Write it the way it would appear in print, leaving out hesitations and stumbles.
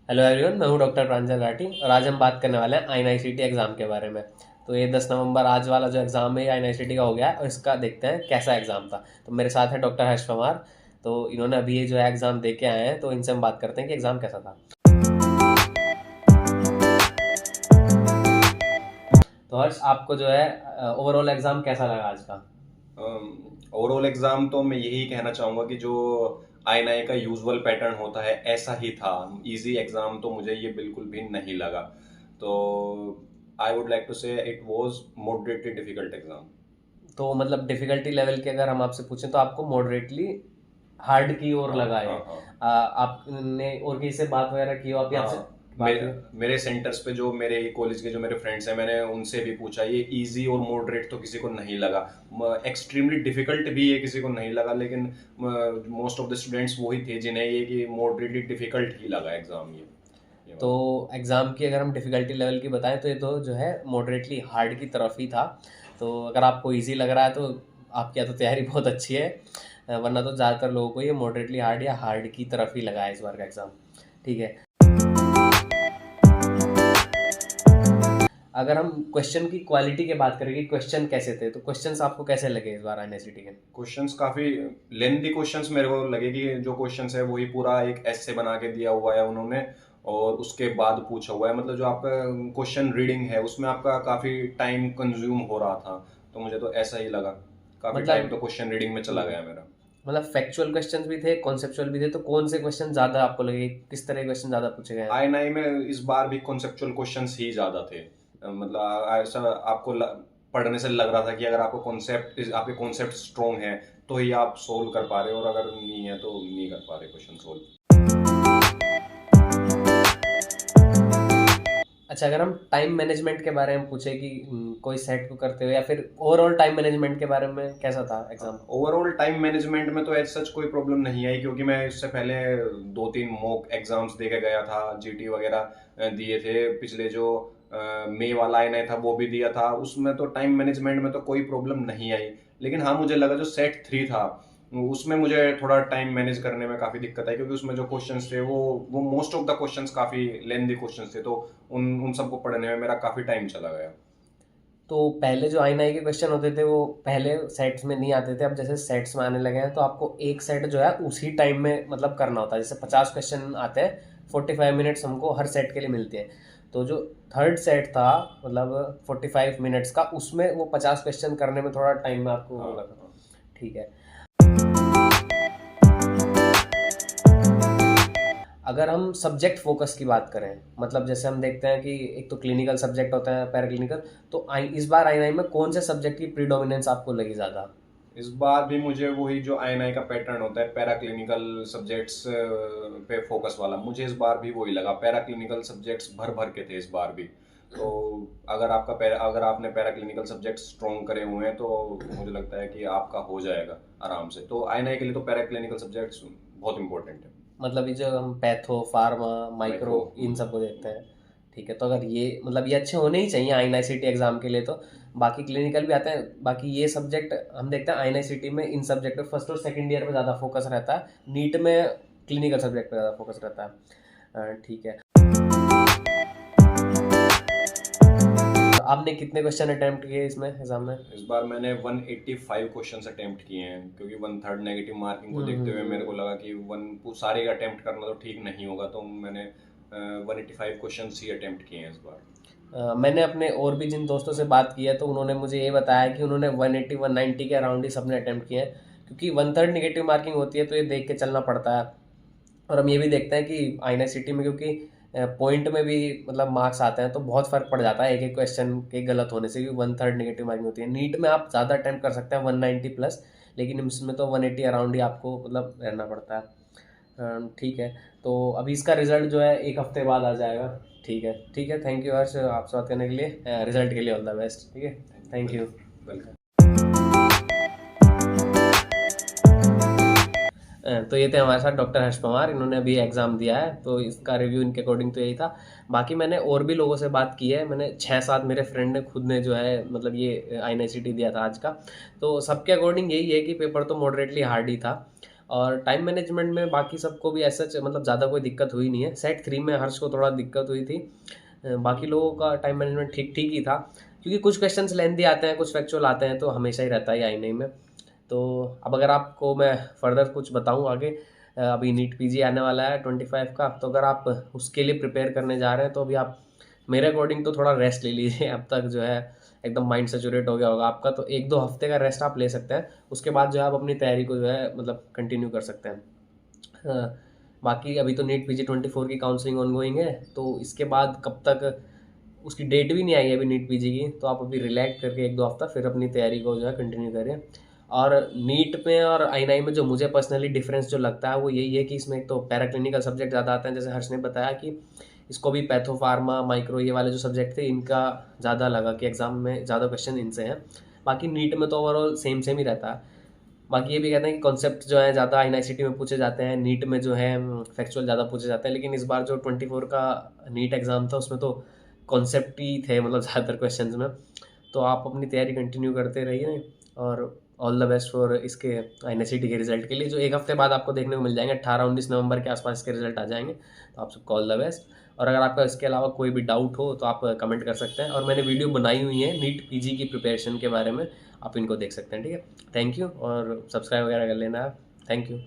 Hello everyone, मैं हूं doctor प्रांजल राठी और आज हम बात करने वाले हैं INICT एग्ज़ाम के बारे में। तो ये 10 नवंबर आज वाला जो एग्ज़ाम है INICT का हो गया है और इसका देखते हैं कैसा एग्ज़ाम था। तो मेरे साथ है डॉक्टर हर्ष पवार। तो इन्होंने अभी ये जो है एग्ज़ाम दे के आए हैं, तो इनसे हम बात करते हैं कि एग्ज़ाम कैसा था। तो हर्ष, आपको जो है ओवरऑल एग्ज़ाम कैसा लगा आज का? ओवरऑल एग्जाम तो मैं यही कहना चाहूंगा कि जो आईएनआई का यूजुअल पैटर्न होता है ऐसा ही था। इजी एग्जाम तो मुझे ये बिल्कुल भी नहीं लगा। तो आई वुड लाइक टू से it was moderately difficult exam. तो मतलब डिफ़िकल्टी लेवल की अगर हम आपसे पूछें तो आपको मॉडरेटली हार्ड की ओर हाँ लगा हाँ है। हाँ आपने और किसी से बात वगैरह की हो, आपकी आपसे हाँ। बात हुई? मेरे सेंटर्स पे जो मेरे कॉलेज के जो मेरे फ्रेंड्स हैं, मैंने उनसे भी पूछा, ये इजी और मॉडरेट तो किसी को नहीं लगा। एक्सट्रीमली डिफिकल्ट भी ये किसी को नहीं लगा, लेकिन मोस्ट ऑफ द स्टूडेंट्स वही थे जिन्हें ये कि मॉडरेटली डिफिकल्ट ही लगा एग्जाम ये तो वाला। एग्ज़ाम की अगर हम डिफ़िकल्टी लेवल की बताएं तो ये तो जो है मॉडरेटली हार्ड की तरफ ही था। तो अगर आपको इजी लग रहा है तो आपकी या तो तैयारी बहुत अच्छी है, वरना तो ज़्यादातर लोगों को ये मॉडरेटली हार्ड या हार्ड की तरफ ही लगा है इस बार का एग्ज़ाम। ठीक है। अगर हम क्वेश्चन की क्वालिटी की बात करें कि क्वेश्चन कैसे थे, तो क्वेश्चंस आपको कैसे लगे इस बार एनएससीटी के? क्वेश्चंस काफी लेंथी क्वेश्चंस मेरे को लगे कि जो क्वेश्चंस है वही पूरा एक ऐसे बना के दिया हुआ है उन्होंने, और उसके बाद पूछा हुआ है। मतलब जो आपका क्वेश्चन रीडिंग है उसमें आपका काफी टाइम कंज्यूम हो रहा था। तो मुझे तो ऐसा ही लगा, काफी टाइम मतलब तो क्वेश्चन रीडिंग में चला गया मेरा। मतलब फैक्चुअल क्वेश्चंस भी थे, कॉन्सेप्चुअल भी थे, तो कौन से क्वेश्चन ज़्यादा आपको लगे, किस तरह के क्वेश्चन ज़्यादा पूछे गए हैं? आई में इस बार भी कॉन्सेप्चुअल क्वेश्चंस ही ज्यादा थे। मतलब ऐसा आपको पढ़ने से लग रहा था कि अगर आपको आपके कॉन्सेप्ट स्ट्रॉन्ग है तो ही आप सोल्व कर पा रहे हो, और अगर नहीं है तो नहीं कर पा रहे क्वेश्चन सोल्व। अच्छा, अगर हम टाइम मैनेजमेंट के बारे में पूछे कि कोई सेट को करते हुए या फिर ओवरऑल टाइम मैनेजमेंट के बारे में कैसा था एग्जाम? ओवरऑल टाइम मैनेजमेंट में तो एज सच कोई प्रॉब्लम नहीं आई, क्योंकि मैं इससे पहले 2-3 मॉक एग्जाम्स दे के गया था। जीटी वगैरह दिए थे। पिछले जो मई वाला आईना था वो भी दिया था। उसमें तो टाइम मैनेजमेंट में तो कोई प्रॉब्लम नहीं आई। लेकिन हाँ, मुझे लगा जो सेट 3 था उसमें मुझे थोड़ा टाइम मैनेज करने में काफ़ी दिक्कत आई, क्योंकि उसमें जो क्वेश्चंस थे वो मोस्ट ऑफ द क्वेश्चंस काफ़ी लेंदी क्वेश्चंस थे। तो उन उन सबको पढ़ने में मेरा काफ़ी टाइम चला गया। तो पहले जो आई नाई के क्वेश्चन होते थे वो पहले सेट्स में नहीं आते थे, अब जैसे सेट्स में आने लगे हैं तो आपको एक सेट जो है उसी टाइम में मतलब करना होता है। जैसे 50 क्वेश्चन आते हैं, 45 मिनट्स हमको हर सेट के लिए मिलती है। तो जो थर्ड सेट था मतलब 45 मिनट्स का, उसमें वो 50 क्वेश्चन करने में थोड़ा टाइम में आपको हाँ वो लगा। हाँ। ठीक है। अगर हम सब्जेक्ट फोकस की बात करें, मतलब जैसे हम देखते हैं कि एक तो क्लिनिकल सब्जेक्ट होता है, पैरा क्लिनिकल, तो इस बार आई में कौन से सब्जेक्ट की प्रीडोमिनेंस आपको लगी ज़्यादा? इस बार भी मुझे वही जो आईएनआई का पैटर्न होता है, पैरा क्लिनिकल सब्जेक्ट्स पे फोकस वाला, मुझे इस बार भी वही लगा। पैरा क्लिनिकल सब्जेक्ट्स भर भर के थे इस बार भी। तो अगर आपने पैरा क्लिनिकल सब्जेक्ट स्ट्रॉन्ग करे हुए हैं तो मुझे लगता है कि आपका हो जाएगा आराम से। तो आईएनआई के लिए तो पैरा क्लिनिकल सब्जेक्ट्स बहुत इंपॉर्टेंट है। मतलब ये जो हम पैथो, फार्मा, माइक्रो, माइक्रो। इन सबको देखते हैं। ठीक है, तो अगर ये मतलब ये अच्छे होने ही चाहिए INICT एग्ज़ाम के लिए तो। बाकी क्लिनिकल भी आते हैं, बाकी ये सब्जेक्ट हम देखते हैं INICT में इन सब्जेक्ट पे फर्स्ट और सेकंड ईयर में ज़्यादा फोकस रहता है, नीट में क्लिनिकल सब्जेक्ट पे ज़्यादा फोकस रहता है। ठीक है। आपने कितने क्वेश्चन अटेम्प्ट किए इसमें एग्जाम में? इस बार मैंने 185 क्वेश्चंस अटेम्प्ट किए हैं, क्योंकि 1/3 नेगेटिव मार्किंग को देखते हुए मेरे को लगा कि वन सारे अटेम्प्ट करना तो ठीक नहीं होगा। तो मैंने 185 क्वेश्चंस ही अटेम्प्ट किए हैं इस बार। मैंने अपने और भी जिन दोस्तों से बात की है तो उन्होंने मुझे ये बताया कि उन्होंने 180 190 के अराउंड ही सबने अटेम्प्ट किए हैं, क्योंकि 1/3 नेगेटिव मार्किंग होती है तो ये देख के चलना पड़ता है। और हम ये भी देखते हैं कि INICT में क्योंकि पॉइंट में भी मतलब मार्क्स आते हैं तो बहुत फ़र्क पड़ जाता है एक एक क्वेश्चन के गलत होने से, क्योंकि 1/3 नेगेटिव मार्किंग होती है। नीट में आप ज़्यादा अटेम्प्ट कर सकते हैं 190 प्लस, लेकिन इसमें तो 180 अराउंड ही आपको मतलब रहना पड़ता है। ठीक है। तो अभी इसका रिजल्ट जो है एक हफ्ते बाद आ जाएगा। ठीक है, ठीक है, थैंक यू हर्ष आपसे बात करने के लिए, रिजल्ट के लिए ऑल द बेस्ट। ठीक है, थैंक यू। Welcome welcome. तो ये थे हमारे साथ डॉक्टर हर्ष पवार, इन्होंने अभी एग्ज़ाम दिया है तो इसका रिव्यू इनके अकॉर्डिंग तो यही था। बाकी मैंने और भी लोगों से बात की है, मैंने 6-7 मेरे फ्रेंड ने खुद ने जो है मतलब ये INICT दिया था आज का। तो सबके अकॉर्डिंग यही है कि पेपर तो मॉडरेटली हार्ड ही था। और टाइम मैनेजमेंट में बाकी सबको भी ऐसा मतलब ज़्यादा कोई दिक्कत हुई नहीं है। सेट 3 में हर्ष को थोड़ा दिक्कत हुई थी, बाकी लोगों का टाइम मैनेजमेंट ठीक ठीक ही था, क्योंकि कुछ क्वेश्चंस लेंथी आते हैं, कुछ फैक्चुअल आते हैं, तो हमेशा ही रहता है आई नहीं में। तो अब अगर आपको मैं फर्दर कुछ बताऊं आगे, अभी नीट पीजी आने वाला है 25 का, तो अगर आप उसके लिए प्रिपेयर करने जा रहे हैं तो अभी आप मेरे अकॉर्डिंग तो थोड़ा रेस्ट ले लीजिए। अब तक जो है एकदम माइंड सेचुरेट हो गया होगा आपका, तो 1-2 हफ्ते का रेस्ट आप ले सकते हैं। उसके बाद जो है आप अपनी तैयारी को जो है मतलब कंटिन्यू कर सकते हैं। बाकी अभी तो नीट पीजी 24 की काउंसलिंग ऑनगोइंग है, तो इसके बाद कब तक उसकी डेट भी नहीं आई है अभी नीट पीजी की, तो आप अभी रिलैक्स करके 1-2 हफ्ता फिर अपनी तैयारी को जो है कंटिन्यू करें। और नीट में और आई में जो मुझे पर्सनली डिफरेंस जो लगता है वो यही है कि इसमें एक तो पैराक्लिनिकल सब्जेक्ट ज़्यादा आते हैं, जैसे हर्ष ने बताया कि इसको भी पैथो फार्मा माइक्रो ये वाले जो सब्जेक्ट थे इनका ज़्यादा लगा कि एग्ज़ाम में ज़्यादा क्वेश्चन इनसे हैं। बाकी नीट में तो ओवरऑल सेम सेम ही रहता है। बाकी ये भी कहते हैं कि कॉन्सेप्ट जो है ज़्यादा एनआईसीटी में पूछे जाते हैं, नीट में जो है फैक्चुअल ज़्यादा पूछे जाते हैं, लेकिन इस बार जो 24 का नीट एग्ज़ाम था उसमें तो कॉन्सेप्ट ही थे मतलब ज़्यादातर क्वेश्चन में। तो आप अपनी तैयारी कंटिन्यू करते रहिए, और ऑल द बेस्ट फॉर इसके एनआईसीटी के रिजल्ट के लिए, जो 1 हफ्ते बाद आपको देखने को मिल जाएंगे। 18-19 नवंबर के आसपास इसके रिजल्ट आ जाएंगे, तो आप सबको ऑल द बेस्ट। और अगर आपका इसके अलावा कोई भी डाउट हो तो आप कमेंट कर सकते हैं, और मैंने वीडियो बनाई हुई है नीट पीजी की प्रिपरेशन के बारे में, आप इनको देख सकते हैं। ठीक है, थैंक यू, और सब्सक्राइब वगैरह कर लेना आप। Thank you.